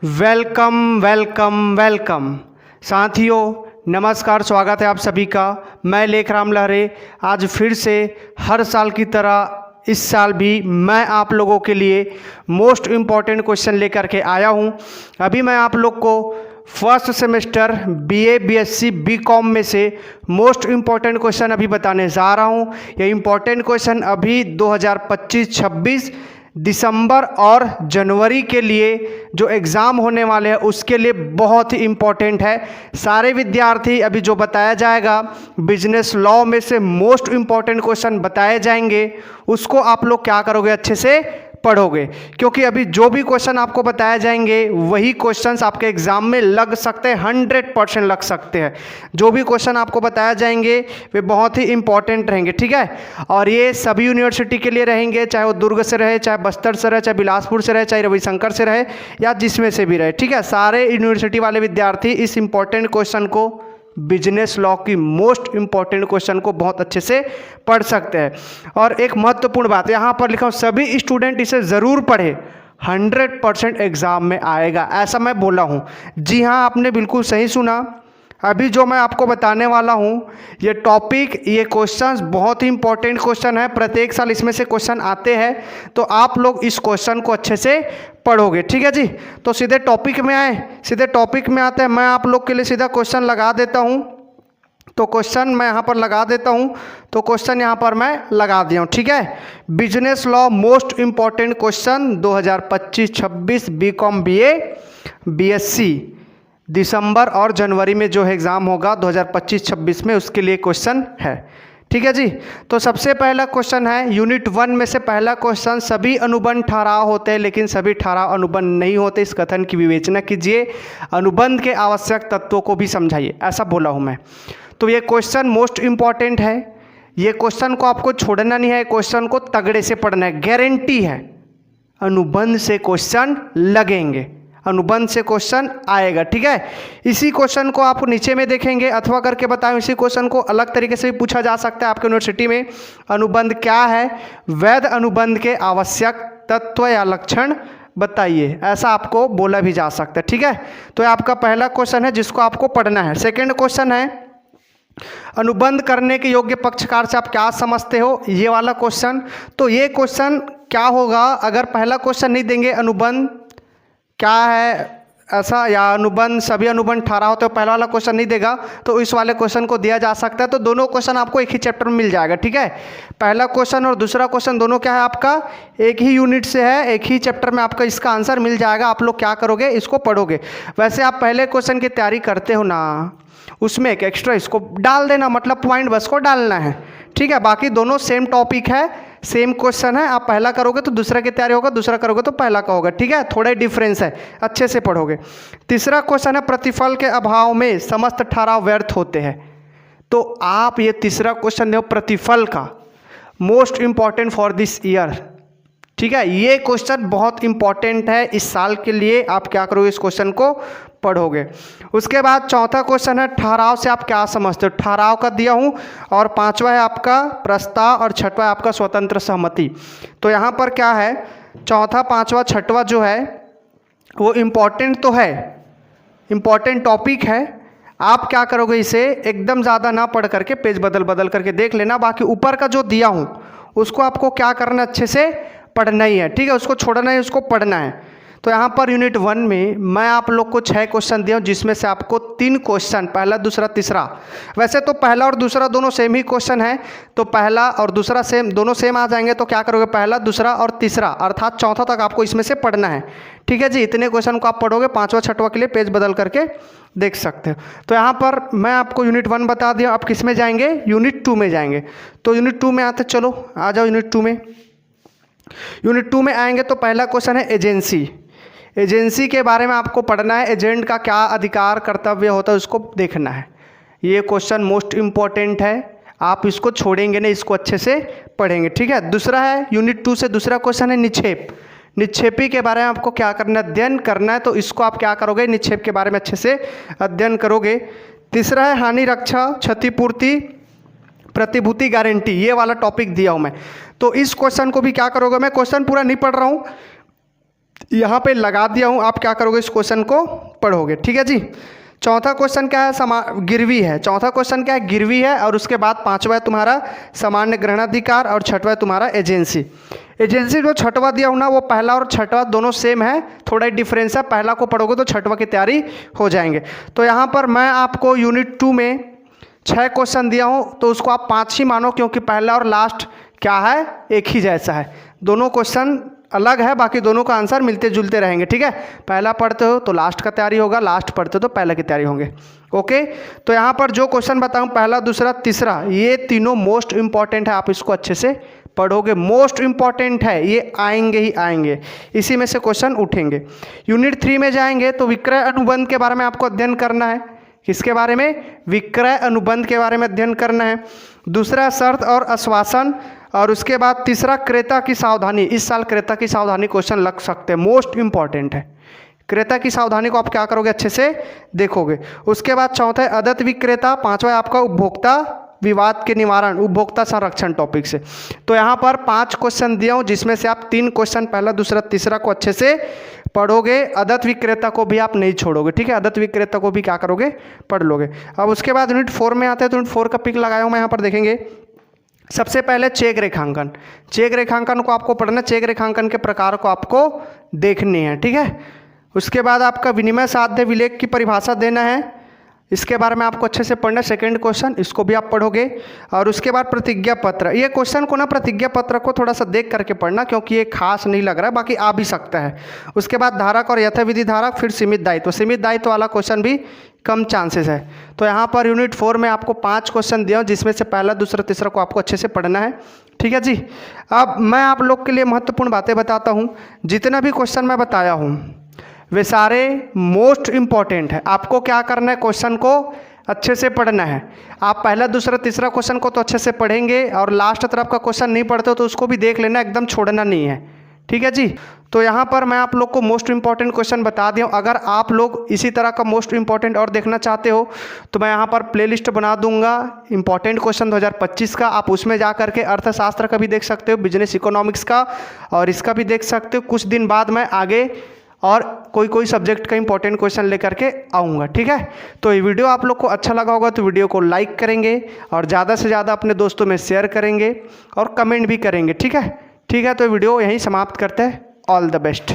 Welcome welcome welcome साथियों, नमस्कार। स्वागत है आप सभी का। मैं लेखराम लहरे आज फिर से हर साल की तरह इस साल भी मैं आप लोगों के लिए मोस्ट इम्पॉर्टेंट क्वेश्चन लेकर के आया हूं। अभी मैं आप लोग को first semester BA BSc BCom में से मोस्ट इम्पॉर्टेंट क्वेश्चन अभी बताने जा रहा हूं। ये इम्पॉर्टेंट क्वेश्चन अभी 2025-26 दिसंबर और जनवरी के लिए जो एग्ज़ाम होने वाले हैं उसके लिए बहुत ही इम्पॉर्टेंट है। सारे विद्यार्थी अभी जो बताया जाएगा बिजनेस लॉ में से मोस्ट इम्पॉर्टेंट क्वेश्चन बताए जाएंगे, उसको आप लोग क्या करोगे, अच्छे से पढ़ोगे। क्योंकि अभी जो भी क्वेश्चन आपको बताए जाएंगे वही क्वेश्चंस आपके एग्जाम में लग सकते हैं, 100% लग सकते हैं। जो भी क्वेश्चन आपको बताया जाएंगे वे बहुत ही इंपॉर्टेंट रहेंगे, ठीक है। और ये सभी यूनिवर्सिटी के लिए रहेंगे, चाहे वो दुर्ग से रहे, चाहे बस्तर से रहे, चाहे बिलासपुर से रहे, चाहे रविशंकर से रहे, या जिसमें से भी रहे, ठीक है। सारे यूनिवर्सिटी वाले विद्यार्थी इस इंपॉर्टेंट क्वेश्चन को, बिजनेस लॉ की मोस्ट इंपॉर्टेंट क्वेश्चन को बहुत अच्छे से पढ़ सकते हैं। और एक महत्वपूर्ण बात यहाँ पर लिखा हूँ, सभी स्टूडेंट इसे ज़रूर पढ़े, 100% एग्ज़ाम में आएगा, ऐसा मैं बोला हूँ। जी हाँ, आपने बिल्कुल सही सुना। अभी जो मैं आपको बताने वाला हूँ ये टॉपिक, ये क्वेश्चंस बहुत ही इंपॉर्टेंट क्वेश्चन है। प्रत्येक साल इसमें से क्वेश्चन आते हैं, तो आप लोग इस क्वेश्चन को अच्छे से पढ़ोगे, ठीक है जी। तो सीधे टॉपिक में आए, सीधे टॉपिक में आते हैं। मैं आप लोग के लिए सीधा क्वेश्चन लगा देता हूँ। तो क्वेश्चन मैं यहाँ पर लगा देता हूँ, तो क्वेश्चन यहाँ पर मैं लगा दिया हूँ, ठीक है। Business law most important question 2025-26 BCom BA BSc दिसंबर और जनवरी में जो एग्ज़ाम होगा 2025-26 में, उसके लिए क्वेश्चन है, ठीक है जी। तो सबसे पहला क्वेश्चन है यूनिट 1 में से पहला क्वेश्चन, सभी अनुबंध ठहराव होते हैं लेकिन सभी ठहराव अनुबंध नहीं होते, इस कथन की विवेचना कीजिए, अनुबंध के आवश्यक तत्वों को भी समझाइए, ऐसा बोला हूँ मैं। तो ये क्वेश्चन मोस्ट इम्पॉर्टेंट है, ये क्वेश्चन को आपको छोड़ना नहीं है, क्वेश्चन को तगड़े से पढ़ना है, गारंटी है अनुबंध से क्वेश्चन लगेंगे, अनुबंध से क्वेश्चन आएगा, ठीक है। इसी क्वेश्चन को आप नीचे में देखेंगे, अथवा करके बताएं, इसी क्वेश्चन को अलग तरीके से भी पूछा जा सकता है आपके यूनिवर्सिटी में। अनुबंध क्या है, वैध अनुबंध के आवश्यक तत्व या लक्षण बताइए, ऐसा आपको बोला भी जा सकता है, ठीक है। तो ये आपका पहला क्वेश्चन है जिसको आपको पढ़ना है। सेकेंड क्वेश्चन है अनुबंध करने के योग्य पक्षकार से आप क्या समझते हो, ये वाला क्वेश्चन। तो ये क्वेश्चन क्या होगा, अगर पहला क्वेश्चन नहीं देंगे अनुबंध क्या है ऐसा, या अनुबंध सभी अनुबंध ठहराव होते हो, पहला वाला क्वेश्चन नहीं देगा तो इस वाले क्वेश्चन को दिया जा सकता है। तो दोनों क्वेश्चन आपको एक ही चैप्टर में मिल जाएगा, ठीक है। पहला क्वेश्चन और दूसरा क्वेश्चन दोनों क्या है आपका, एक ही यूनिट से है, एक ही चैप्टर में आपका इसका आंसर मिल जाएगा। आप लोग क्या करोगे, इसको पढ़ोगे। वैसे आप पहले क्वेश्चन की तैयारी करते हो ना, उसमें एक एक्स्ट्रा इसको डाल देना, मतलब पॉइंट बस को डालना है, ठीक है। बाकी दोनों सेम टॉपिक है, सेम क्वेश्चन है। आप पहला करोगे तो दूसरा की तैयारी होगा, दूसरा करोगे तो पहला का होगा, ठीक है। थोड़ा डिफरेंस है, अच्छे से पढ़ोगे। तीसरा क्वेश्चन है प्रतिफल के अभाव में समस्त ठहराव व्यर्थ होते हैं। तो आप ये तीसरा क्वेश्चन दो प्रतिफल का, most important for this year, ठीक है। ये क्वेश्चन बहुत इंपॉर्टेंट है इस साल के लिए। आप क्या करोगे, इस क्वेश्चन को पढ़ोगे। उसके बाद चौथा क्वेश्चन है ठहराव से आप क्या समझते हो, ठहराव का दिया हूँ। और पांचवा है आपका प्रस्ताव, और छठवा है आपका स्वतंत्र सहमति। तो यहाँ पर क्या है, चौथा पांचवा छठवा जो है वो इम्पॉर्टेंट तो है, इम्पॉर्टेंट टॉपिक है। आप क्या करोगे, इसे एकदम ज़्यादा ना पढ़ करके पेज बदल बदल करके देख लेना। बाकी ऊपर का जो दिया हूँ उसको आपको क्या करना, अच्छे से पढ़ना ही है, ठीक है। उसको छोड़ना है, उसको पढ़ना है। तो यहाँ पर यूनिट 1 में मैं आप लोग को 6 क्वेश्चन दिया हूँ, जिसमें से आपको 3 क्वेश्चन, पहला दूसरा तीसरा, वैसे तो पहला और दूसरा दोनों सेम ही क्वेश्चन है, तो पहला और दूसरा सेम, दोनों सेम आ जाएंगे। तो क्या करोगे, पहला दूसरा और तीसरा अर्थात चौथा तक आपको इसमें से पढ़ना है, ठीक है जी। इतने क्वेश्चन को आप पढ़ोगे, पाँचवा छठवा के लिए पेज बदल करके देख सकते हो। तो यहाँ पर मैं आपको यूनिट 1 बता दिया, आप किस में जाएंगे, यूनिट 2 में जाएंगे। तो यूनिट 2 में आते, चलो आ जाओ यूनिट 2 में। यूनिट 2 में आएंगे तो पहला क्वेश्चन है एजेंसी। एजेंसी के बारे में आपको पढ़ना है, एजेंट का क्या अधिकार कर्तव्य होता है उसको देखना है। ये क्वेश्चन मोस्ट इम्पॉर्टेंट है, आप इसको छोड़ेंगे नहीं, इसको अच्छे से पढ़ेंगे, ठीक है। दूसरा है यूनिट 2 से दूसरा क्वेश्चन है निक्षेप। निक्षेपी के बारे में आपको क्या करना है, अध्ययन करना है। तो इसको आप क्या करोगे, निक्षेप के बारे में अच्छे से अध्ययन करोगे। तीसरा है हानि रक्षा, क्षतिपूर्ति, प्रतिभूति गारंटी, ये वाला टॉपिक दिया हूँ मैं। तो इस क्वेश्चन को भी क्या करोगे, मैं क्वेश्चन पूरा नहीं पढ़ रहा हूँ, यहाँ पे लगा दिया हूँ, आप क्या करोगे, इस क्वेश्चन को पढ़ोगे। ठीक है जी। चौथा क्वेश्चन क्या है, गिरवी है। चौथा क्वेश्चन क्या है, गिरवी है। और उसके बाद पांचवा है तुम्हारा सामान्य ग्रहणाधिकार और छठवा है तुम्हारा एजेंसी। एजेंसी जो छठवा दिया हूँ ना, वो पहला और छठवा दोनों सेम है, थोड़ा ही डिफरेंस है। पहला को पढ़ोगे तो छठवा की तैयारी हो जाएंगे। तो यहाँ पर मैं आपको यूनिट 2 में 6 क्वेश्चन दिया हूँ, तो उसको आप 5 ही मानो, क्योंकि पहला और लास्ट क्या है, एक ही जैसा है। दोनों क्वेश्चन अलग है, बाकी दोनों का आंसर मिलते जुलते रहेंगे। ठीक है, पहला पढ़ते हो तो लास्ट का तैयारी होगा, लास्ट पढ़ते हो तो पहला की तैयारी होंगे। ओके, तो यहाँ पर जो क्वेश्चन बताऊँ, पहला, दूसरा, तीसरा, ये तीनों मोस्ट इंपॉर्टेंट है। आप इसको अच्छे से पढ़ोगे, मोस्ट इंपॉर्टेंट है, ये आएंगे ही आएंगे, इसी में से क्वेश्चन उठेंगे। यूनिट 3 में जाएंगे तो विक्रय अनुबंध के बारे में आपको अध्ययन करना है। किसके बारे में, विक्रय अनुबंध के बारे में अध्ययन करना है। दूसरा शर्त और आश्वासन, और उसके बाद तीसरा क्रेता की सावधानी। इस साल क्रेता की सावधानी क्वेश्चन लग सकते हैं, मोस्ट इंपॉर्टेंट है। क्रेता की सावधानी को आप क्या करोगे, अच्छे से देखोगे। उसके बाद चौथा है अदत्त विक्रेता, पांचवा है आपका उपभोक्ता विवाद के निवारण, उपभोक्ता संरक्षण टॉपिक से। तो यहाँ पर 5 क्वेश्चन दिया हूँ, जिसमें से आप 3 क्वेश्चन पहला, दूसरा, तीसरा को अच्छे से पढ़ोगे। अदत्त विक्रेता को भी आप नहीं छोड़ोगे। ठीक है, अदत्त विक्रेता को भी क्या करोगे, पढ़ लोगे। अब उसके बाद यूनिट 4 में आते हैं, तो यूनिट 4 का पिक लगाया हूँ मैं, यहाँ पर देखेंगे। सबसे पहले चेक रेखांकन। चेक रेखांकन को आपको पढ़ना, चेक रेखांकन के प्रकार को आपको देखनी है। ठीक है, उसके बाद आपका विनिमय साध्य विलेख की परिभाषा देना है, इसके बारे में आपको अच्छे से पढ़ना है। सेकंड क्वेश्चन, इसको भी आप पढ़ोगे। और उसके बाद प्रतिज्ञा पत्र। ये क्वेश्चन को ना, प्रतिज्ञा पत्र को थोड़ा सा देख करके पढ़ना, क्योंकि ये खास नहीं लग रहा है, बाकी आ भी सकता है। उसके बाद धारक और यथाविधि धारक, फिर सीमित दायित्व। सीमित दायित्व वाला क्वेश्चन भी कम चांसेस है। तो यहाँ पर यूनिट 4 में आपको 5 क्वेश्चन दिया, जिसमें से पहला, दूसरा, तीसरा को आपको अच्छे से पढ़ना है। ठीक है जी। अब मैं आप लोग के लिए महत्वपूर्ण बातें बताता हूँ। जितना भी क्वेश्चन मैं बताया हूँ वे सारे मोस्ट इम्पॉर्टेंट है। आपको क्या करना है, क्वेश्चन को अच्छे से पढ़ना है। आप पहला, दूसरा, तीसरा क्वेश्चन को तो अच्छे से पढ़ेंगे, और लास्ट तरफ का क्वेश्चन नहीं पढ़ते हो तो उसको भी देख लेना, एकदम छोड़ना नहीं है। ठीक है जी। तो यहाँ पर मैं आप लोग को मोस्ट इंपॉर्टेंट क्वेश्चन बता दिया हूँ। अगर आप लोग इसी तरह का मोस्ट इंपॉर्टेंट और देखना चाहते हो तो मैं यहाँ पर प्लेलिस्ट बना दूंगा इंपॉर्टेंट क्वेश्चन 2025 का। आप उसमें जा करके अर्थशास्त्र का भी देख सकते हो, बिजनेस इकोनॉमिक्स का, और इसका भी देख सकते हो। कुछ दिन बाद मैं आगे और कोई सब्जेक्ट का इंपॉर्टेंट क्वेश्चन लेकर के आऊँगा। ठीक है, तो ये वीडियो आप लोग को अच्छा लगा होगा तो वीडियो को लाइक करेंगे, और ज़्यादा से ज़्यादा अपने दोस्तों में शेयर करेंगे, और कमेंट भी करेंगे। ठीक है, तो वीडियो यहीं समाप्त करते हैं। All the best.